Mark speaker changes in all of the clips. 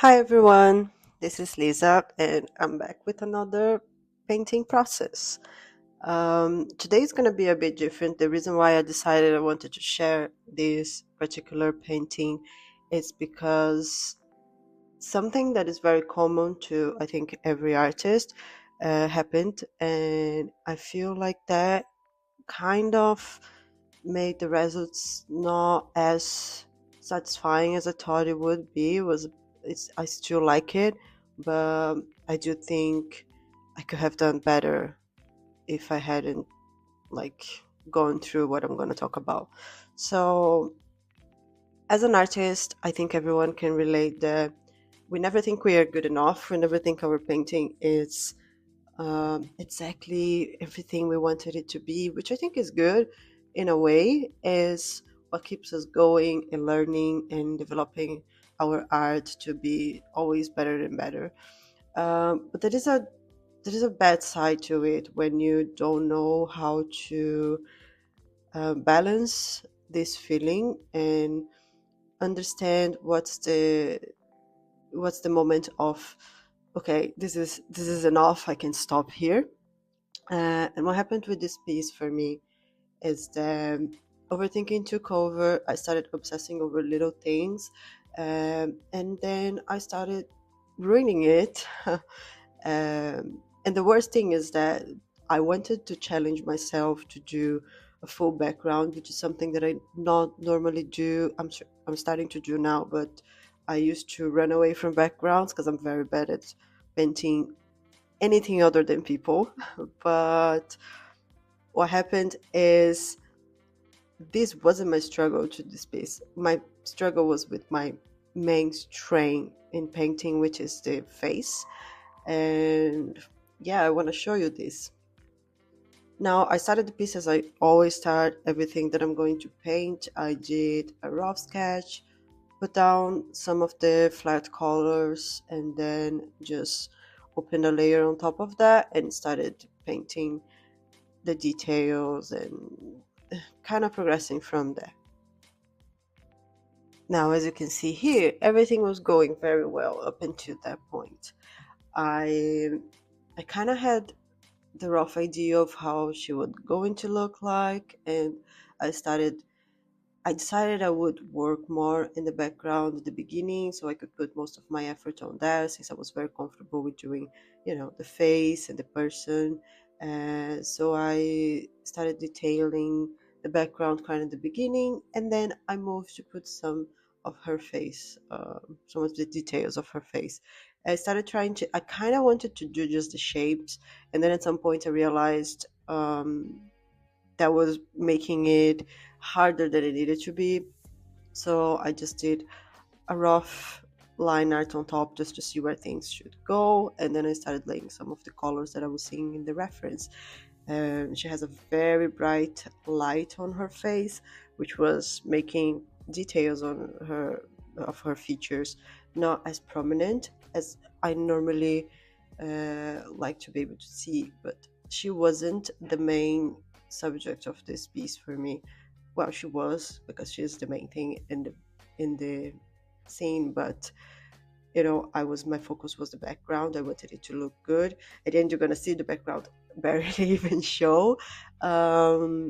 Speaker 1: Hi everyone, this is Lisa, and I'm back with another painting process. Today is going to be a bit different. The reason why I decided I wanted to share this particular painting is because something that is very common to, I think, every artist happened, and I feel like that kind of made the results not as satisfying as I thought it would be. I still like it, but I do think I could have done better if I hadn't like gone through what I'm going to talk about. So, as an artist, I think everyone can relate that we never think we are good enough. We never think our painting is exactly everything we wanted it to be, which I think is good in a way, is what keeps us going and learning and developing our art to be always better and better. But there is a bad side to it when you don't know how to balance this feeling and understand what's the moment of okay, this is enough, I can stop here. And what happened with this piece for me is that overthinking took over. I started obsessing over little things, and then I started ruining it. And the worst thing is that I wanted to challenge myself to do a full background, which is something that I not normally do. I'm starting to do now, but I used to run away from backgrounds because I'm very bad at painting anything other than people. But what happened is this wasn't my struggle to this piece. My struggle was with my main strain in painting, which is the face. And yeah, I want to show you this. Now, I started the piece as I always start everything that I'm going to paint. I did a rough sketch, put down some of the flat colors, and then just opened a layer on top of that and started painting the details and kind of progressing from there. Now, as you can see here, everything was going very well up until that point. I I kind of had the rough idea of how she was going to look like, and I started I decided I would work more in the background at the beginning so I could put most of my effort on that since I was very comfortable with doing, the face and the person. So I started detailing the background kind of at the beginning, and then I moved to put some of her face, some of the details of her face. I started I kind of wanted to do just the shapes, and then at some point I realized that was making it harder than it needed to be. So I just did a rough line art on top just to see where things should go. And then I started laying some of the colors that I was seeing in the reference. She has a very bright light on her face, which was making details on her of her features not as prominent as I normally like to be able to see. But she wasn't the main subject of this piece for me. Well, she was because she's the main thing in the scene, but my focus was the background. I wanted it to look good. At the end, you're gonna see the background barely even show,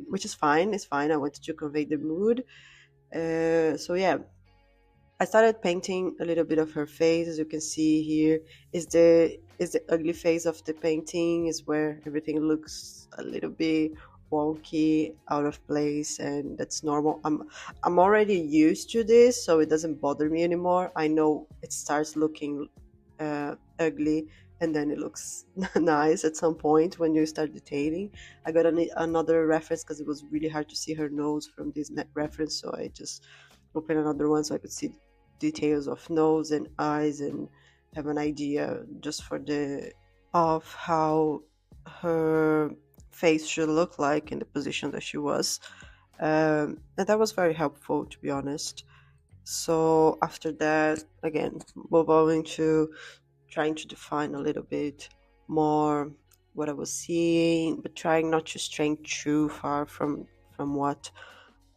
Speaker 1: which is fine. It's fine. I wanted to convey the mood. So yeah, I started painting a little bit of her face. As you can see here, is the ugly face of the painting. Is where everything looks a little bit wonky, out of place, and that's normal. I'm already used to this, so it doesn't bother me anymore. I know it starts looking ugly, and then it looks nice at some point when you start detailing. I got another reference because it was really hard to see her nose from this net reference, so I just open another one so I could see details of nose and eyes and have an idea just for the of how her face should look like in the position that she was. And that was very helpful, to be honest. So after that, again, move on into trying to define a little bit more what I was seeing, but trying not to stray too far from what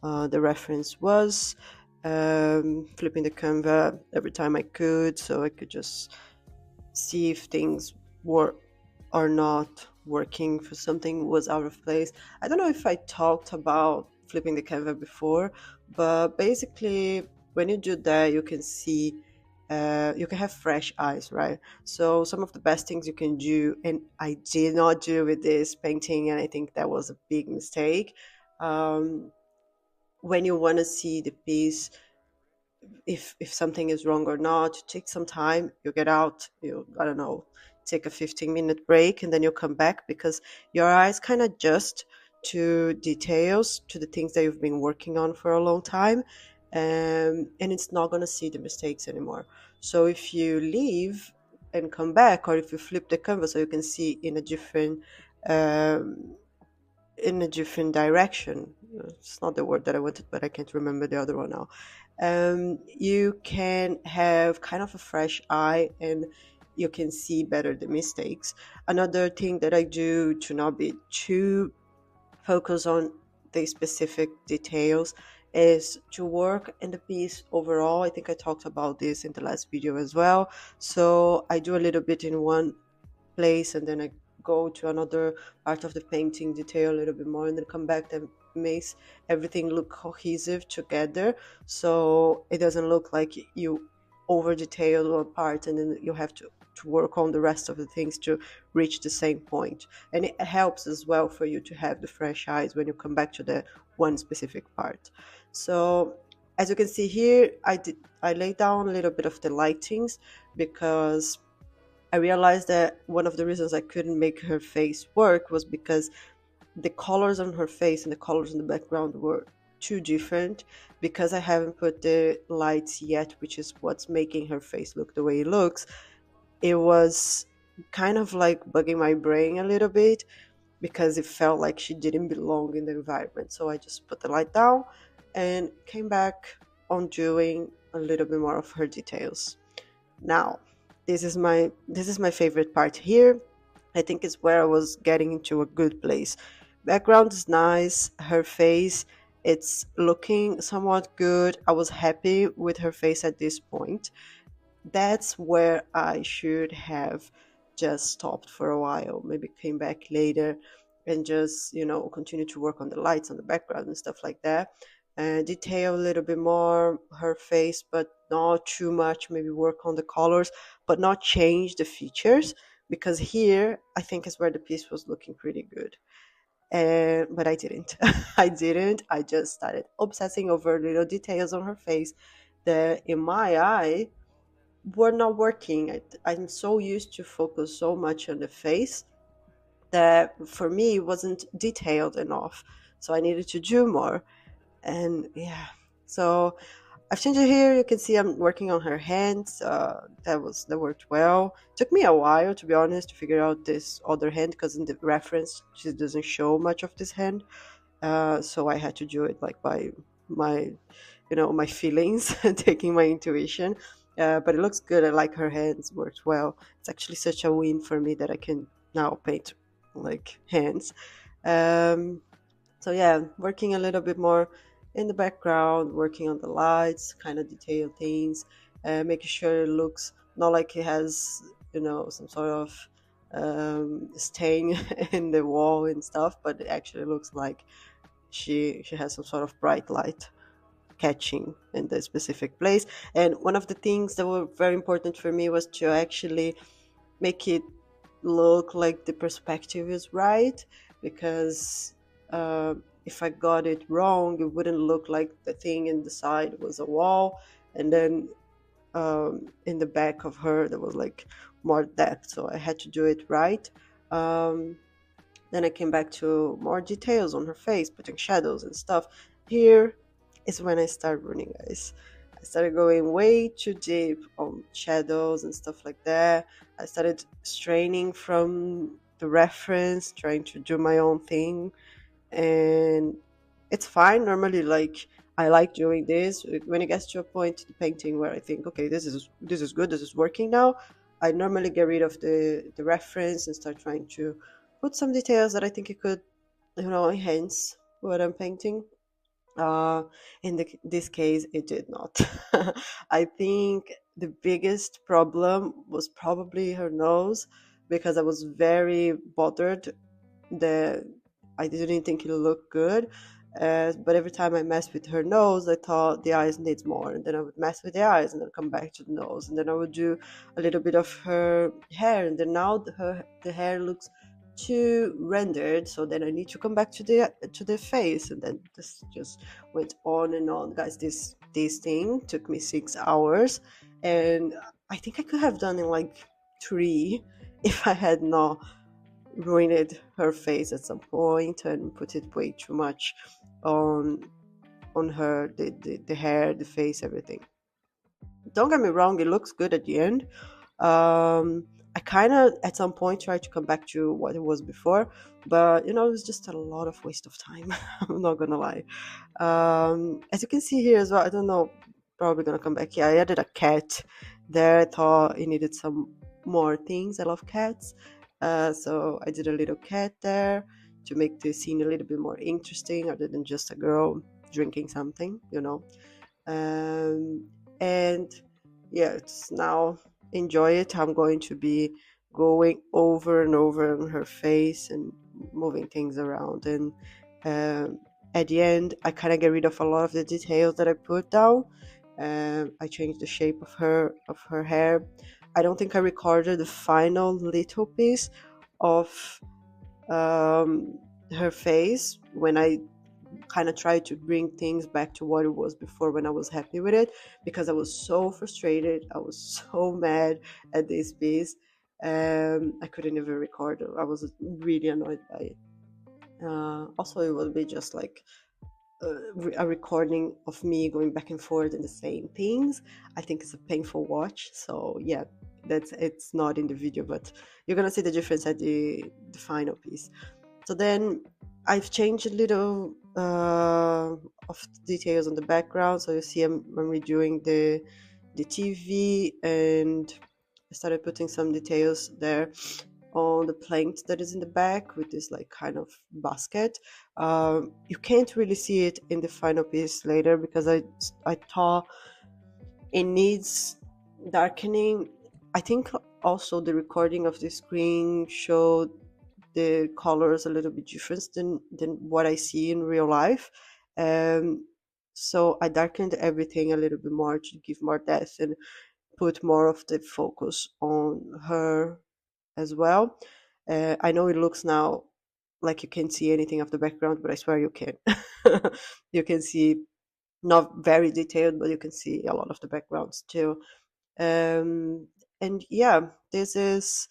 Speaker 1: the reference was. flipping the Canva every time I could, so I could just see if things were or not working, for something was out of place. I don't know if I talked about flipping the Canva before, but basically, when you do that, you can see, you can have fresh eyes, right? So, some of the best things you can do, and I did not do with this painting, and I think that was a big mistake. Um, when you want to see the piece, if something is wrong or not, take some time, you get out, you, I don't know, take a 15-minute break, and then you come back, because your eyes kind of adjust to details, to the things that you've been working on for a long time, and it's not going to see the mistakes anymore. So if you leave and come back, or if you flip the canvas so you can see um, in a different direction. It's not the word that I wanted, but I can't remember the other one now. You can have kind of a fresh eye, and you can see better the mistakes. Another thing that I do to not be too focused on the specific details is to work in the piece overall. I think I talked about this in the last video as well. So I do a little bit in one place, and then I go to another part of the painting, detail a little bit more, and then come back. That makes everything look cohesive together, so it doesn't look like you over detailed one part and then you have to work on the rest of the things to reach the same point. And it helps as well for you to have the fresh eyes when you come back to the one specific part. So as you can see here, I laid down a little bit of the lightings, because I realized that one of the reasons I couldn't make her face work was because the colors on her face and the colors in the background were too different, because I haven't put the lights yet, which is what's making her face look the way it looks. It was kind of like bugging my brain a little bit, because it felt like she didn't belong in the environment. So I just put the light down and came back on doing a little bit more of her details. Now, this is my favorite part here. I think it's where I was getting into a good place. Background is nice, her face, it's looking somewhat good. I was happy with her face at this point. That's where I should have just stopped for a while, maybe came back later and just, continue to work on the lights on the background and stuff like that. Detail a little bit more her face, but not too much. Maybe work on the colors, but not change the features, because here I think is where the piece was looking pretty good. But I didn't. I didn't. I just started obsessing over little details on her face that, in my eye, were not working. I'm so used to focus so much on the face that for me it wasn't detailed enough. So I needed to do more. And yeah, so I've changed it here. You can see I'm working on her hands. That worked well. Took me a while, to be honest, to figure out this other hand, because in the reference she doesn't show much of this hand. So I had to do it like by my, my feelings, taking my intuition. But it looks good. I like her hands. Worked well. It's actually such a win for me that I can now paint like hands. Um, so yeah, working a little bit more in the background, working on the lights, kind of detail things, making sure it looks not like it has, some sort of stain in the wall and stuff, but it actually looks like she has some sort of bright light catching in the specific place. And one of the things that were very important for me was to actually make it look like the perspective is right, because if I got it wrong, it wouldn't look like the thing in the side was a wall, and then in the back of her there was like more depth. So I had to do it right. Um, then I came back to more details on her face, putting shadows and stuff. Here is when I started running, guys. I started going way too deep on shadows and stuff like that. I started straining from the reference, trying to do my own thing. And it's fine. Normally, like, I like doing this. When it gets to a point in the painting where I think, okay, this is good, this is working now, I normally get rid of the reference and start trying to put some details that I think it could, enhance what I'm painting. uh, in this case, it did not. I think the biggest problem was probably her nose, because I was very bothered that I didn't think it looked good. But every time I messed with her nose, I thought the eyes needs more, and then I would mess with the eyes, and then come back to the nose, and then I would do a little bit of her hair, and then now the hair looks too rendered, so then I need to come back to the face, and then this just went on and on, guys. This thing took me 6 hours, and I think I could have done in like three if I had not ruined her face at some point and put it way too much on her, the hair, the face, everything. Don't get me wrong, it looks good at the end. I kind of at some point tried to come back to what it was before, but it was just a lot of waste of time. I'm not gonna lie. As you can see here as well, I don't know, probably gonna come back here. I added a cat there. I thought it needed some more things. I love cats, so I did a little cat there to make the scene a little bit more interesting, other than just a girl drinking something. um, and yeah, it's now enjoy it. I'm going to be going over and over on her face and moving things around, and um, at the end I kind of get rid of a lot of the details that I put down. I changed the shape of her hair. I don't think I recorded the final little piece of um, her face when I kind of tried to bring things back to what it was before, when I was happy with it, because I was so frustrated. I was so mad at this piece. I couldn't even record it. I was really annoyed by it. Also, it would be just like a recording of me going back and forth and the same things. I think it's a painful watch. So yeah, it's not in the video, but you're gonna see the difference at the final piece. So then I've changed a little of details on the background. So you see I'm redoing the TV, and I started putting some details there on the plant that is in the back with this like kind of basket. You can't really see it in the final piece later, because I thought it needs darkening. I think also the recording of the screen showed the colors a little bit different than what I see in real life. Um, so I darkened everything a little bit more to give more depth and put more of the focus on her as well. I know it looks now like you can't see anything of the background, but I swear you can. You can see, not very detailed, but you can see a lot of the backgrounds too. Um, and yeah, this is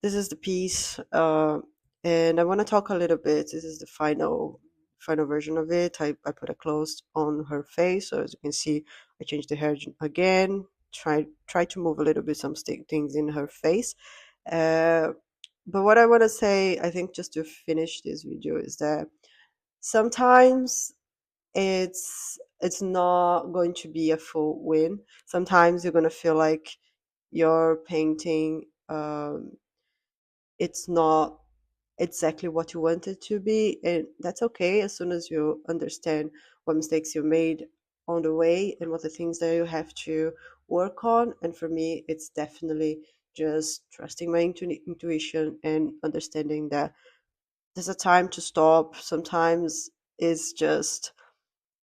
Speaker 1: the piece, and I want to talk a little bit. This is the final version of it. I put a close on her face, so as you can see, I changed the hair again. Try to move a little bit some things in her face. Uh, but what I want to say, I think, just to finish this video, is that sometimes it's not going to be a full win. Sometimes you're going to feel like your painting, it's not exactly what you want it to be, and that's okay, as soon as you understand what mistakes you made on the way and what the things that you have to work on. And for me, it's definitely just trusting my intuition and understanding that there's a time to stop. Sometimes it's just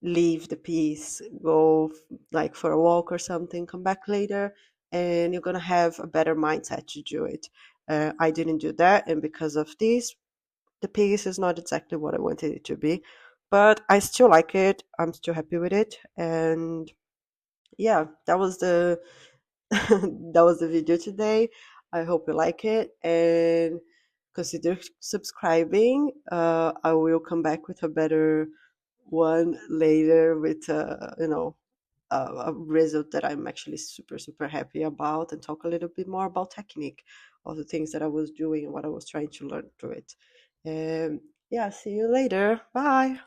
Speaker 1: leave the piece, go like for a walk or something, come back later, and you're gonna have a better mindset to do it. I didn't do that, and because of this, the piece is not exactly what I wanted it to be, but I still like it. I'm still happy with it, and yeah, that was the that was the video today. I hope you like it, and consider subscribing. I will come back with a better one later with a result that I'm actually super super happy about, and talk a little bit more about technique of the things that I was doing and what I was trying to learn through it. Yeah, see you later. Bye.